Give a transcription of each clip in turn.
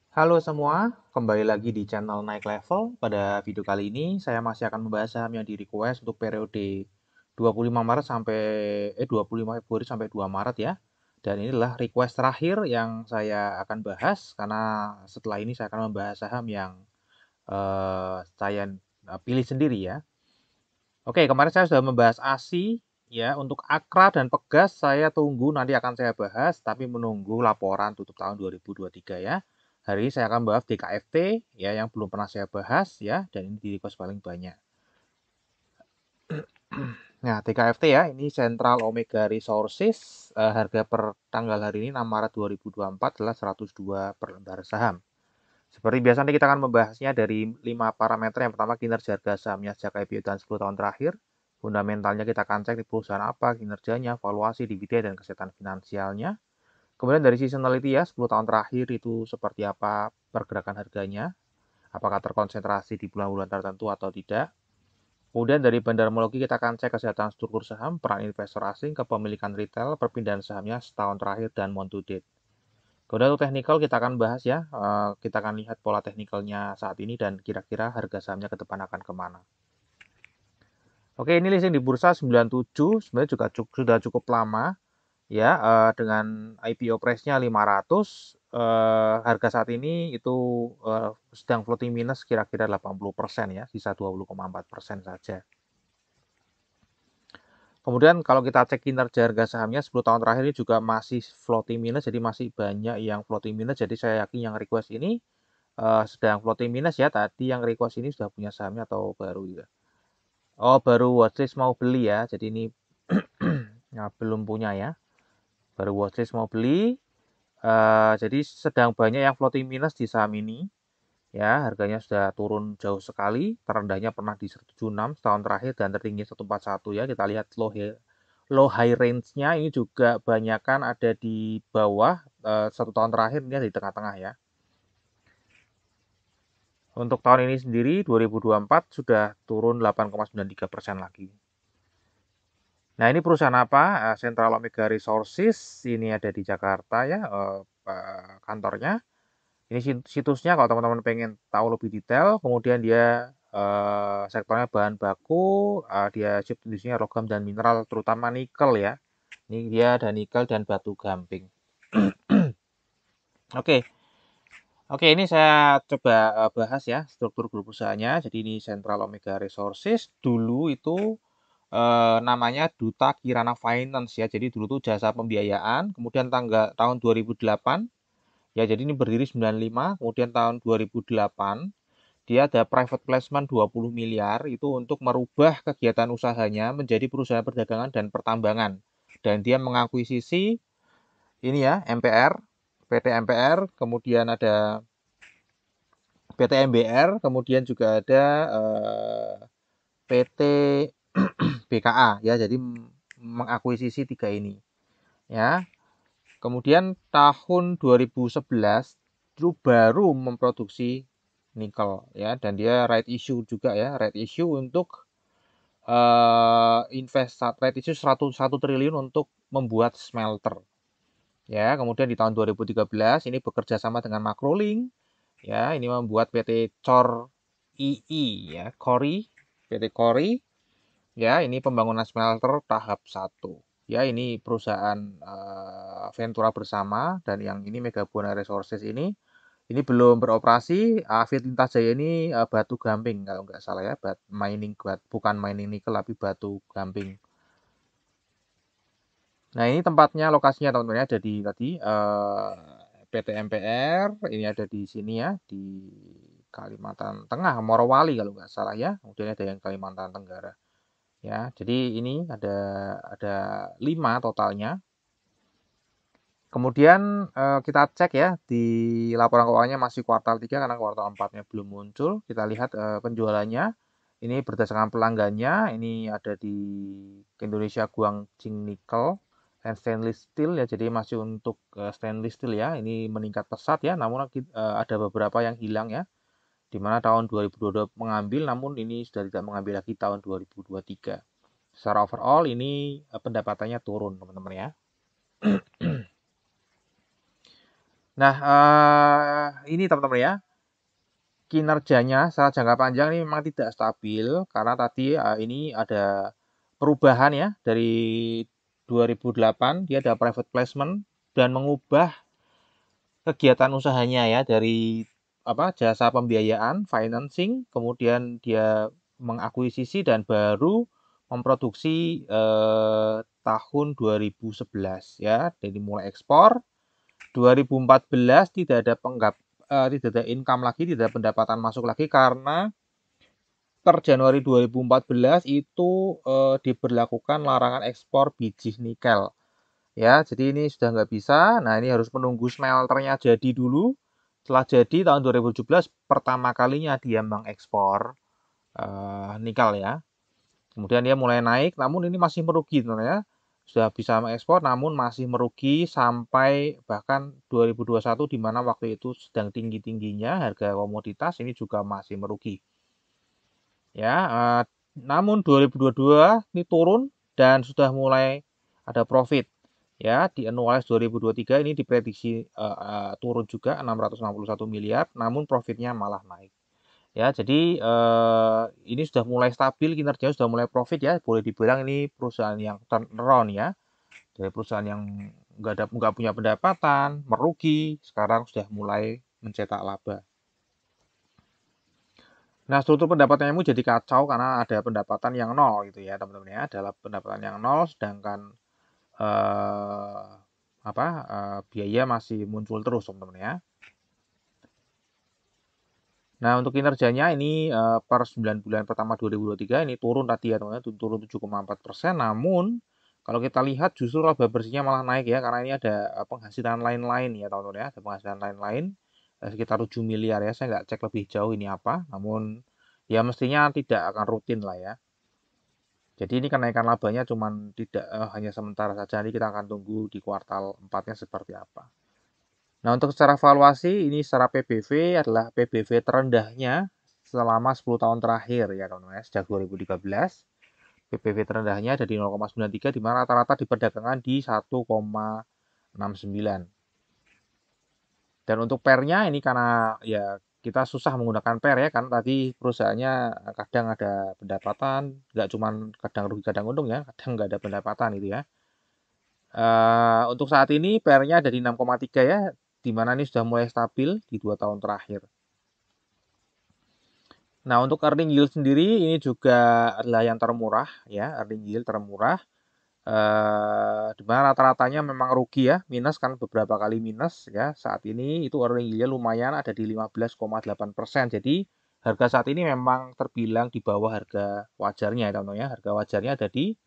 Halo semua, kembali lagi di channel Naik Level. Pada video kali ini saya masih akan membahas saham yang di request untuk periode 25 Maret sampai 25 Februari sampai 2 Maret ya. Dan inilah request terakhir yang saya akan bahas karena setelah ini saya akan membahas saham yang saya pilih sendiri ya. Oke, kemarin saya sudah membahas ASI ya. Untuk Akra dan Pegas saya tunggu nanti akan saya bahas, tapi menunggu laporan tutup tahun 2023 ya. Hari ini saya akan bahas DKFT ya yang belum pernah saya bahas ya, dan ini di request paling banyak. Nah, DKFT ya, ini Central Omega Resources, harga per tanggal hari ini 6 Maret 2024 adalah 102 per lembar saham. Seperti biasa nanti kita akan membahasnya dari 5 parameter. Yang pertama kinerja harga sahamnya sejak IPO dan 10 tahun terakhir. Fundamentalnya kita akan cek di perusahaan apa, kinerjanya, valuasi, dividen, dan kesehatan finansialnya. Kemudian dari seasonality ya, 10 tahun terakhir itu seperti apa pergerakan harganya, apakah terkonsentrasi di bulan-bulan tertentu atau tidak. Kemudian dari bandarmologi kita akan cek kesehatan struktur saham, peran investor asing, kepemilikan retail, perpindahan sahamnya setahun terakhir, dan month to date. Kemudian untuk technical kita akan bahas ya, kita akan lihat pola teknikalnya saat ini dan kira-kira harga sahamnya ke depan akan kemana. Oke, ini listing di bursa 97, sebenarnya juga sudah cukup lama ya, dengan IPO price-nya 500, harga saat ini itu sedang floating minus kira-kira 80% ya, sisa 20,4% saja. Kemudian kalau kita cek kinerja harga sahamnya 10 tahun terakhir ini juga masih floating minus, jadi masih banyak yang floating minus, jadi saya yakin yang request ini sedang floating minus ya. Tadi yang request ini sudah punya sahamnya atau baru ya? Oh, baru watchlist mau beli ya. Jadi ini ya, belum punya ya. Baru watchlist mau beli. Jadi sedang banyak yang floating minus di saham ini. Ya, harganya sudah turun jauh sekali. Terendahnya pernah di 176 setahun terakhir dan tertinggi 141 ya. Kita lihat low high range-nya ini juga banyakan ada di bawah. Satu tahun terakhir ini ada di tengah-tengah ya. Untuk tahun ini sendiri 2024 sudah turun 8,93% lagi. Nah, ini perusahaan apa? Central Omega Resources, ini ada di Jakarta ya, kantornya. Ini situsnya kalau teman-teman pengen tahu lebih detail. Kemudian dia sektornya bahan baku, dia subindustri logam dan mineral, terutama nikel ya. Ini dia ada nikel dan batu gamping. Oke, Oke, ini saya coba bahas ya struktur grup perusahaannya. Jadi ini Central Omega Resources dulu itu namanya Duta Kirana Finance ya. Jadi dulu tuh jasa pembiayaan. Kemudian tahun 2008 ya. Jadi ini berdiri 95. Kemudian tahun 2008 dia ada private placement 20 miliar itu untuk merubah kegiatan usahanya menjadi perusahaan perdagangan dan pertambangan. Dan dia mengakuisisi ini ya MPR, PT MPR, kemudian ada PT MBR, kemudian juga ada PT BKA ya. Jadi mengakuisisi tiga ini ya. Kemudian tahun 2011 itu baru memproduksi nikel ya, dan dia right issue juga ya, right issue untuk right issue 1 triliun untuk membuat smelter ya. Kemudian di tahun 2013 ini bekerja sama dengan Makrolink ya, ini membuat PT Cor II ya, Kori, PT Kori ya. Ini pembangunan smelter tahap 1 ya. Ini perusahaan Ventura bersama, dan yang ini Mega Buana Resources ini belum beroperasi. Lintas Jaya ini batu gamping kalau nggak salah ya, bukan mining nikel tapi batu gamping. Nah, ini tempatnya, lokasinya teman-teman ada di tadi PT MPR, ini ada di sini ya, di Kalimantan Tengah, Morowali kalau nggak salah ya. Kemudian ada yang Kalimantan Tenggara ya. Jadi ini ada 5 totalnya. Kemudian kita cek ya di laporan keuangannya masih kuartal 3 karena kuartal 4-nya belum muncul. Kita lihat penjualannya. Ini berdasarkan pelanggannya, ini ada di Indonesia Guangqing Nickel and Stainless Steel ya. Jadi masih untuk stainless steel ya. Ini meningkat pesat ya, namun ada beberapa yang hilang ya. Di mana tahun 2022 mengambil, namun ini sudah tidak mengambil lagi tahun 2023. Secara overall ini pendapatannya turun teman-teman ya. Nah, ini teman-teman ya, kinerjanya secara jangka panjang ini memang tidak stabil karena tadi ini ada perubahan ya dari 2008 dia ada private placement dan mengubah kegiatan usahanya ya dari jasa pembiayaan, financing, kemudian dia mengakuisisi dan baru memproduksi tahun 2011 ya, jadi mulai ekspor. 2014 tidak ada tidak ada income lagi, tidak ada pendapatan masuk lagi karena per Januari 2014 itu diberlakukan larangan ekspor biji nikel. Ya, jadi ini sudah nggak bisa. Nah, ini harus menunggu smelternya jadi dulu. Setelah jadi tahun 2017 pertama kalinya dia mengekspor nikel ya. Kemudian dia mulai naik, namun ini masih merugi ya. Sudah bisa mengekspor, namun masih merugi sampai bahkan 2021 di mana waktu itu sedang tinggi-tingginya harga komoditas ini juga masih merugi. Ya, namun 2022 ini turun dan sudah mulai ada profit. Ya, di annualize 2023 ini diprediksi turun juga 661 miliar, namun profitnya malah naik. Ya, jadi ini sudah mulai stabil kinerjanya, sudah mulai profit ya. Boleh dibilang ini perusahaan yang turnaround ya. Dari perusahaan yang nggak punya pendapatan, merugi, sekarang sudah mulai mencetak laba. Nah, struktur pendapatanmu jadi kacau karena ada pendapatan yang nol gitu ya, teman-teman ya. Adalah pendapatan yang nol, sedangkan eh, biaya masih muncul terus, teman-teman ya. Nah, untuk kinerjanya ini per 9 bulan pertama 2023 ini turun tadi ya teman-teman, turun 7,4%. Namun kalau kita lihat justru laba bersihnya malah naik ya karena ini ada penghasilan lain-lain ya teman-teman ya, ada penghasilan lain-lain sekitar 7 miliar ya. Saya nggak cek lebih jauh ini apa, namun ya mestinya tidak akan rutin lah ya. Jadi ini kenaikan labanya cuman tidak hanya sementara saja, nanti kita akan tunggu di kuartal 4-nya seperti apa. Nah, untuk secara valuasi ini secara PBV adalah PBV terendahnya selama 10 tahun terakhir ya teman-teman ya, sejak 2013. PBV terendahnya ada di 0,93 di mana rata-rata diperdagangkan di 1,69. Dan untuk pernya ini karena ya kita susah menggunakan per ya kan tadi perusahaannya kadang ada pendapatan, nggak cuman kadang rugi kadang untung ya, kadang nggak ada pendapatan itu ya. Untuk saat ini PR-nya ada di 6,3 ya, di mana ini sudah mulai stabil di 2 tahun terakhir. Nah, untuk earning yield sendiri ini juga adalah yang termurah ya, earning yield termurah. Di mana rata-ratanya memang rugi ya, minus kan beberapa kali minus ya. Saat ini itu earning yield-nya lumayan ada di 15,8%. Jadi harga saat ini memang terbilang di bawah harga wajarnya ya teman-teman ya. Harga wajarnya ada di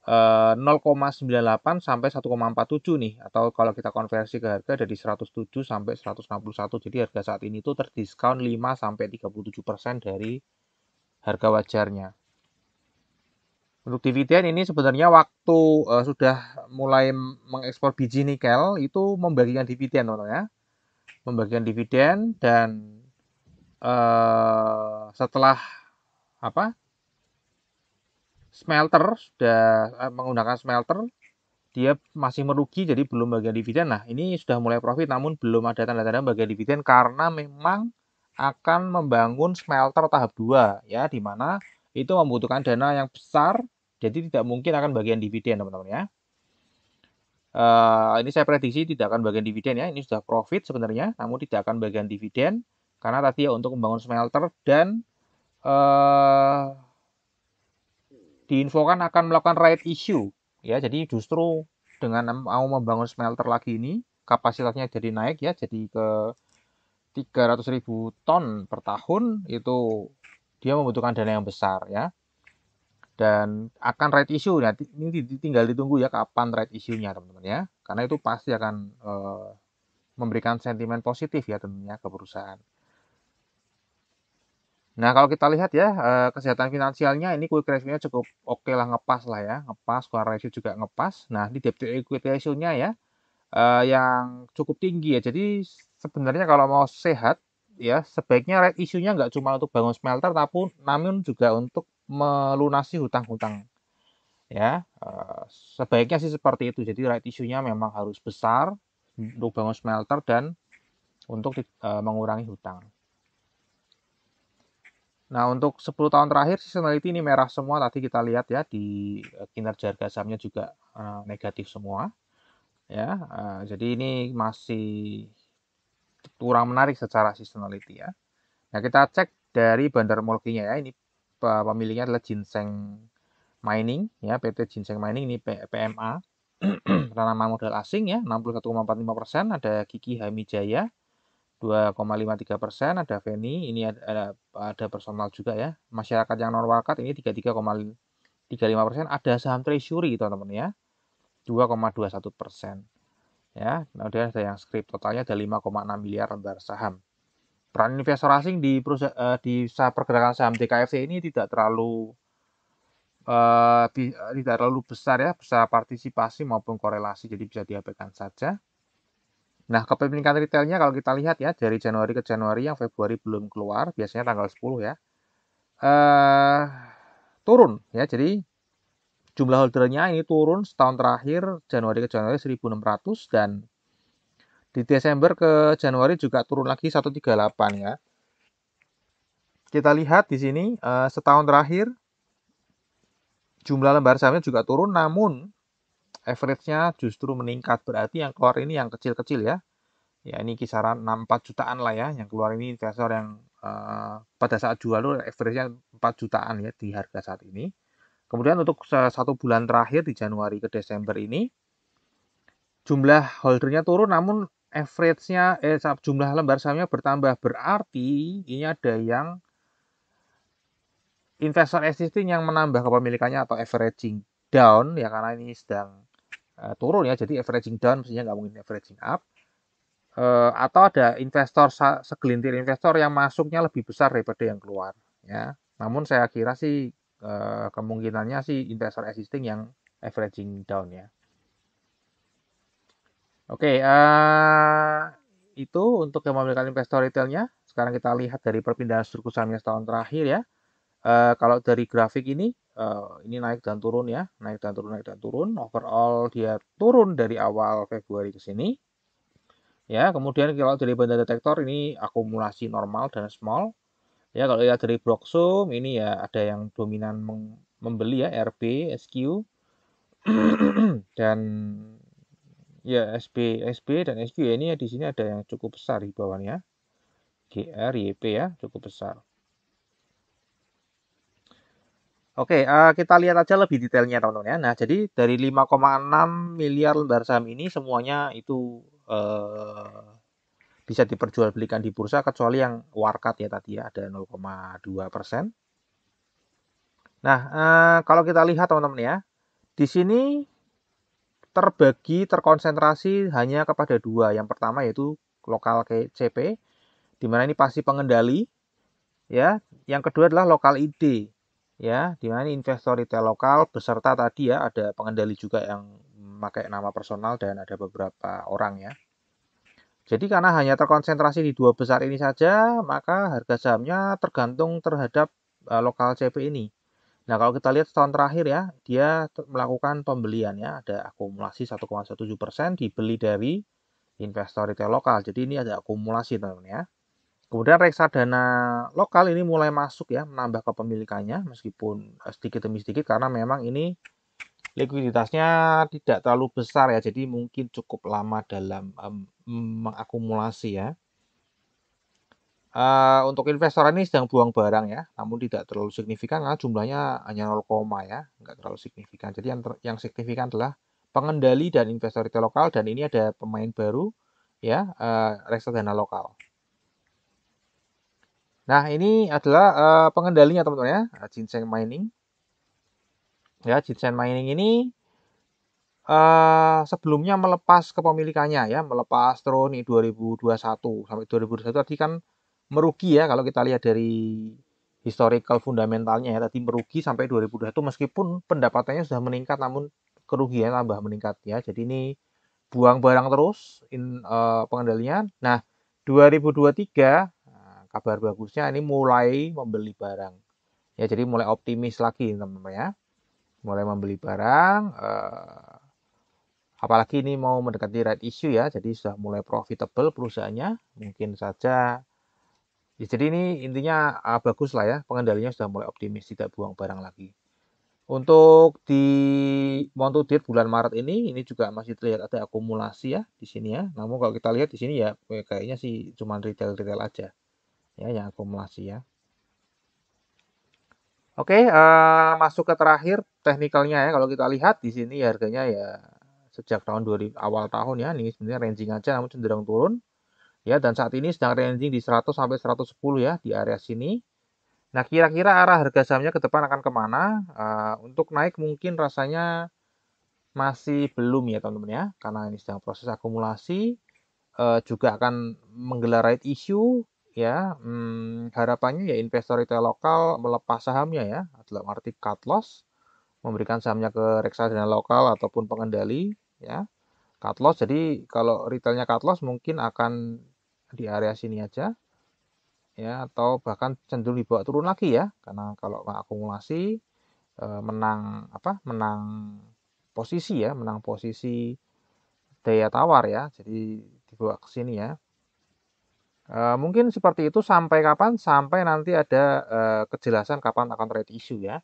0,98 sampai 1,47 nih, atau kalau kita konversi ke harga dari 107 sampai 161. Jadi harga saat ini tuh terdiskon 5 sampai 37% dari harga wajarnya. Untuk dividen ini sebenarnya waktu sudah mulai mengekspor biji nikel itu membagikan dividen teman-teman ya. Membagikan dividen dan setelah apa? Smelter sudah menggunakan smelter dia masih merugi jadi belum bagian dividen. Nah, ini sudah mulai profit namun belum ada tanda-tanda bagian dividen karena memang akan membangun smelter tahap 2 ya di mana itu membutuhkan dana yang besar jadi tidak mungkin akan bagian dividen teman-teman ya. Ini saya prediksi tidak akan bagian dividen ya. Ini sudah profit sebenarnya namun tidak akan bagian dividen karena tadi ya untuk membangun smelter dan diinfokan akan melakukan right issue ya. Jadi justru dengan mau membangun smelter lagi ini kapasitasnya jadi naik ya, jadi ke 300.000 ton per tahun itu dia membutuhkan dana yang besar ya. Dan akan right issue ya, ini tinggal ditunggu ya kapan right issue-nya teman-teman ya. Karena itu pasti akan memberikan sentimen positif ya tentunya ke perusahaan. Nah, kalau kita lihat ya, kesehatan finansialnya ini quick ratio-nya cukup oke lah, ngepas lah ya, ngepas, core ratio juga ngepas. Nah, di debt to equity ratio-nya ya, yang cukup tinggi ya. Jadi sebenarnya kalau mau sehat ya, sebaiknya right issue-nya nggak cuma untuk bangun smelter, namun juga untuk melunasi hutang-hutang ya. Sebaiknya sih seperti itu. Jadi right issue-nya memang harus besar untuk bangun smelter dan untuk mengurangi hutang. Nah, untuk 10 tahun terakhir seasonality ini merah semua, tadi kita lihat ya di kinerja harga sahamnya juga negatif semua ya. Jadi ini masih kurang menarik secara seasonality ya. Nah, kita cek dari Bandarmologinya ya. Ini pemiliknya adalah Ginseng Mining ya, PT Ginseng Mining ini PMA. Penanaman modal asing ya, 61,45%. Ada Kiki Hamijaya 2,53%, ada Feni, ini ada personal juga ya. Masyarakat yang non wakat ini 33,35%. Ada saham Treasury teman-teman ya, 2,21%. Ya, kemudian ada yang script, totalnya ada 5,6 miliar lembar saham. Peran investor asing di pergerakan saham DKFC ini tidak terlalu besar ya, bisa partisipasi maupun korelasi, jadi bisa diabaikan saja. Nah, kepemilikan retailnya kalau kita lihat ya, dari Januari ke Januari, yang Februari belum keluar, biasanya tanggal 10 ya, turun ya. Jadi jumlah holdernya ini turun setahun terakhir, Januari ke Januari 1.600, dan di Desember ke Januari juga turun lagi 138 ya. Kita lihat di sini setahun terakhir jumlah lembar sahamnya juga turun, namun average-nya justru meningkat. Berarti yang keluar ini yang kecil-kecil ya. Ya, ini kisaran 64 jutaan lah ya. Yang keluar ini investor yang pada saat jual itu average-nya 4 jutaan ya di harga saat ini. Kemudian untuk satu bulan terakhir di Januari ke Desember ini, jumlah holdernya turun, namun average-nya jumlah lembar sahamnya bertambah. Berarti ini ada yang investor existing yang menambah kepemilikannya atau averaging down ya, karena ini sedang turun ya, jadi averaging down mestinya nggak mungkin averaging up. Atau ada investor, segelintir investor yang masuknya lebih besar daripada yang keluar ya. Namun saya kira sih kemungkinannya sih investor existing yang averaging down ya. Oke, itu untuk yang memiliki investor retailnya. Sekarang kita lihat dari perpindahan struktur sahamnya setahun terakhir ya. Kalau dari grafik ini naik dan turun ya, naik dan turun, naik dan turun. Overall dia turun dari awal Februari ke sini. Ya, kemudian kalau dari Banda Detektor ini akumulasi normal dan small. Ya, kalau lihat dari Blocksum ini ya ada yang dominan membeli ya, RB, SQ, dan ya SB dan SQ ya, ini ya di sini ada yang cukup besar di bawahnya. GR, YP ya, cukup besar. Oke, kita lihat aja lebih detailnya teman-teman ya. Nah, jadi dari 5,6 miliar lembar saham ini semuanya itu bisa diperjualbelikan di bursa, kecuali yang warkat ya tadi ya, ada 0,2%. Nah, kalau kita lihat teman-teman ya, di sini terkonsentrasi hanya kepada dua. Yang pertama yaitu lokal CP, di mana ini pasti pengendali ya. Yang kedua adalah lokal ID ya, di mana investor retail lokal beserta tadi ya ada pengendali juga yang memakai nama personal dan ada beberapa orang ya. Jadi karena hanya terkonsentrasi di dua besar ini saja, maka harga sahamnya tergantung terhadap lokal CP ini. Nah, kalau kita lihat setahun terakhir ya, dia melakukan pembelian ya, ada akumulasi 1,17% dibeli dari investor retail lokal. Jadi ini ada akumulasi teman-teman ya. Kemudian reksadana lokal ini mulai masuk ya, menambah kepemilikannya meskipun sedikit demi sedikit, karena memang ini likuiditasnya tidak terlalu besar ya, jadi mungkin cukup lama dalam mengakumulasi ya. Untuk investor ini sedang buang barang ya, namun tidak terlalu signifikan karena jumlahnya hanya 0, ya, nggak terlalu signifikan. Jadi yang signifikan adalah pengendali dan investor retail lokal, dan ini ada pemain baru ya, reksadana lokal. Nah, ini adalah pengendalinya teman-teman ya, Ginseng Mining. Ya, Ginseng Mining ini sebelumnya melepas kepemilikannya ya, melepas turun di 2021 sampai 2021 tadi kan merugi ya, kalau kita lihat dari historical fundamentalnya ya, tadi merugi sampai 2021 meskipun pendapatannya sudah meningkat, namun kerugian tambah meningkat ya. Jadi ini buang barang terus pengendalian. Nah, 2023 kabar bagusnya ini mulai membeli barang. Ya, jadi mulai optimis lagi teman-teman ya. Mulai membeli barang, Apalagi ini mau mendekati right issue ya, jadi sudah mulai profitable perusahaannya, mungkin saja. Ya, jadi ini intinya bagus lah ya, pengendalinya sudah mulai optimis, tidak buang barang lagi. Untuk di month to date bulan Maret ini juga masih terlihat ada akumulasi ya di sini ya. Namun kalau kita lihat di sini ya kayaknya sih cuma retail-retail aja ya yang akumulasi ya. Oke, masuk ke terakhir teknikalnya ya. Kalau kita lihat di sini harganya ya sejak tahun 2000 awal tahun ya, ini sebenarnya ranging aja namun cenderung turun ya, dan saat ini sedang ranging di 100 sampai 110 ya di area sini. Nah, kira-kira arah harga sahamnya ke depan akan kemana? Untuk naik mungkin rasanya masih belum ya teman-teman ya, karena ini sedang proses akumulasi, juga akan menggelar right issue ya. Harapannya ya investor retail lokal melepas sahamnya ya, dalam arti cut loss, memberikan sahamnya ke reksadana lokal ataupun pengendali ya. Cut loss, jadi kalau retailnya cut loss mungkin akan di area sini aja ya, atau bahkan cenderung dibawa turun lagi ya, karena kalau akumulasi menang apa? Menang posisi ya, menang posisi daya tawar ya, jadi dibawa ke sini ya. Mungkin seperti itu sampai kapan? Sampai nanti ada kejelasan kapan akan right issue ya.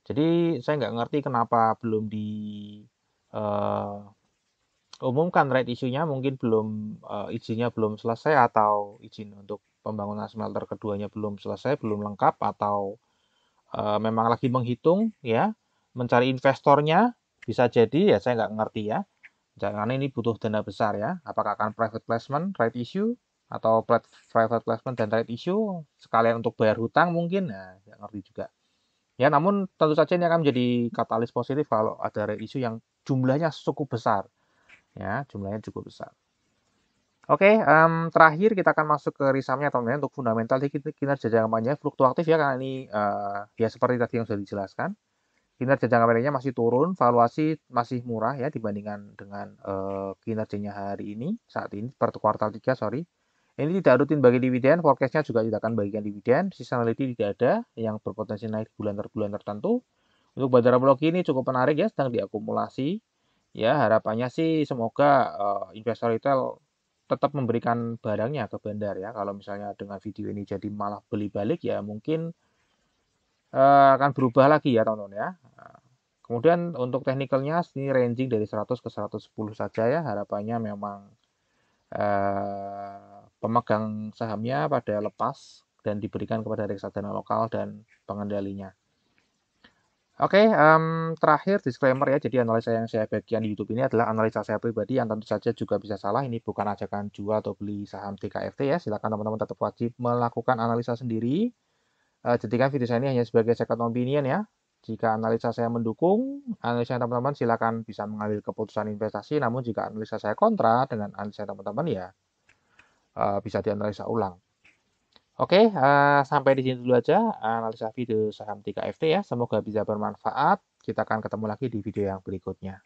Jadi saya nggak ngerti kenapa belum umumkan right issue-nya, mungkin belum izinnya belum selesai, atau izin untuk pembangunan smelter keduanya belum selesai, belum lengkap, atau memang lagi menghitung ya, mencari investornya, bisa jadi ya, saya nggak ngerti ya. Jangan, ini butuh dana besar ya. Apakah akan private placement, right issue, atau private placement dan right issue sekalian untuk bayar hutang mungkin? Nah, nggak ngerti juga. Ya, namun tentu saja ini akan menjadi katalis positif kalau ada right issue yang jumlahnya cukup besar. Ya, jumlahnya cukup besar. Oke, terakhir kita akan masuk ke risamnya teman-teman. Untuk fundamental kinerja jangka panjang fluktuatif ya, karena ini ya seperti tadi yang sudah dijelaskan. Kinerja jangka pendeknya masih turun, valuasi masih murah ya dibandingkan dengan kinerjanya hari ini, saat ini per kuartal 3, sorry. Ini tidak rutin bagi dividen, forecastnya juga tidak akan bagikan dividen, seasonality tidak ada yang berpotensi naik bulan tertentu. Untuk Bandara Pulau G ini cukup menarik ya, sedang diakumulasi. Ya, harapannya sih semoga investor retail tetap memberikan barangnya ke bandar ya. Kalau misalnya dengan video ini jadi malah beli balik ya mungkin akan berubah lagi ya teman-teman ya. Kemudian untuk teknikalnya ini ranging dari 100 ke 110 saja ya. Harapannya memang pemegang sahamnya pada lepas dan diberikan kepada reksadana lokal dan pengendalinya. Oke, terakhir disclaimer ya. Jadi analisa yang saya bagikan di YouTube ini adalah analisa saya pribadi yang tentu saja juga bisa salah. Ini bukan ajakan jual atau beli saham TKFT ya. Silakan teman-teman tetap wajib melakukan analisa sendiri. Jadikan video saya ini hanya sebagai second opinion ya. Jika analisa saya mendukung, analisa teman-teman silakan bisa mengambil keputusan investasi. Namun jika analisa saya kontra dengan analisa teman-teman ya bisa dianalisa ulang. Oke, sampai di sini dulu aja analisa video saham 3FT ya. Semoga bisa bermanfaat. Kita akan ketemu lagi di video yang berikutnya.